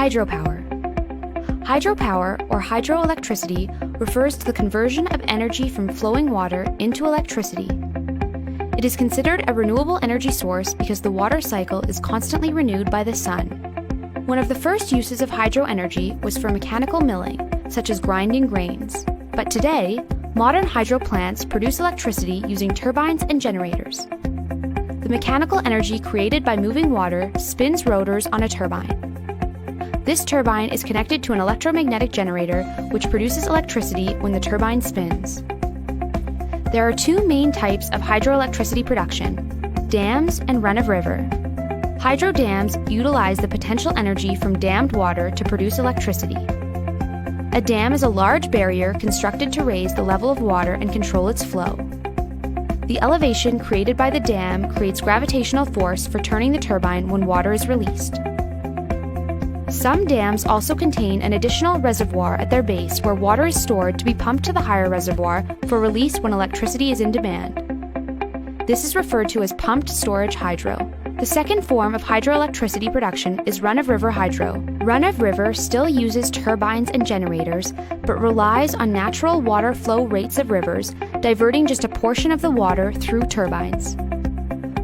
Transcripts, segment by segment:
Hydropower. Hydropower, or hydroelectricity, refers to the conversion of energy from flowing water into electricity. It is considered a renewable energy source because the water cycle is constantly renewed by the sun. One of the first uses of hydro energy was for mechanical milling, such as grinding grains. But today, modern hydro plants produce electricity using turbines and generators. The mechanical energy created by moving water spins rotors on a turbine. This turbine is connected to an electromagnetic generator, which produces electricity when the turbine spins. There are two main types of hydroelectricity production: dams and run-of-river. Hydro dams utilize the potential energy from dammed water to produce electricity. A dam is a large barrier constructed to raise the level of water and control its flow. The elevation created by the dam creates gravitational force for turning the turbine when water is released. Some dams also contain an additional reservoir at their base where water is stored to be pumped to the higher reservoir for release when electricity is in demand. This is referred to as pumped storage hydro. The second form of hydroelectricity production is run-of-river hydro. Run-of-river still uses turbines and generators, but relies on natural water flow rates of rivers, diverting just a portion of the water through turbines.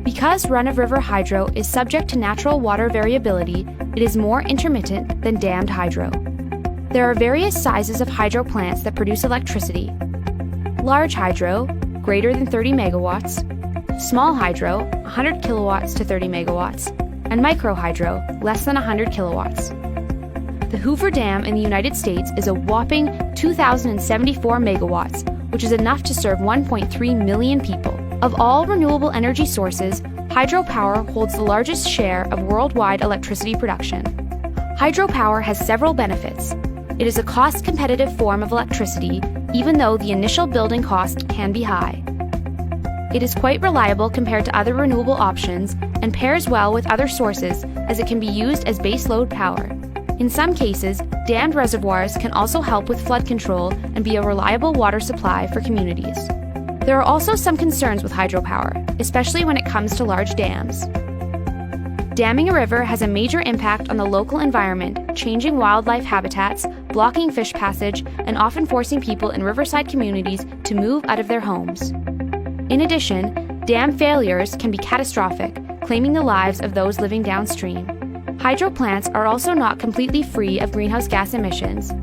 Because run-of-river hydro is subject to natural water variability, it is more intermittent than dammed hydro. There are various sizes of hydro plants that produce electricity. Large hydro, greater than 30 megawatts, small hydro, 100 kilowatts to 30 megawatts, and micro hydro, less than 100 kilowatts. The Hoover Dam in the United States is a whopping 2,074 megawatts, which is enough to serve 1.3 million people. Of all renewable energy sources, hydropower holds the largest share of worldwide electricity production. Hydropower has several benefits. It is a cost-competitive form of electricity, even though the initial building cost can be high. It is quite reliable compared to other renewable options and pairs well with other sources as it can be used as baseload power. In some cases, dammed reservoirs can also help with flood control and be a reliable water supply for communities. There are also some concerns with hydropower, especially when it comes to large dams. Damming a river has a major impact on the local environment, changing wildlife habitats, blocking fish passage, and often forcing people in riverside communities to move out of their homes. In addition, dam failures can be catastrophic, claiming the lives of those living downstream. Hydro plants are also not completely free of greenhouse gas emissions.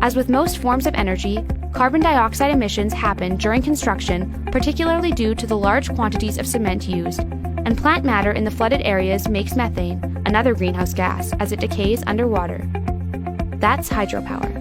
As with most forms of energy, carbon dioxide emissions happen during construction, particularly due to the large quantities of cement used, and plant matter in the flooded areas makes methane, another greenhouse gas, as it decays underwater. That's hydropower.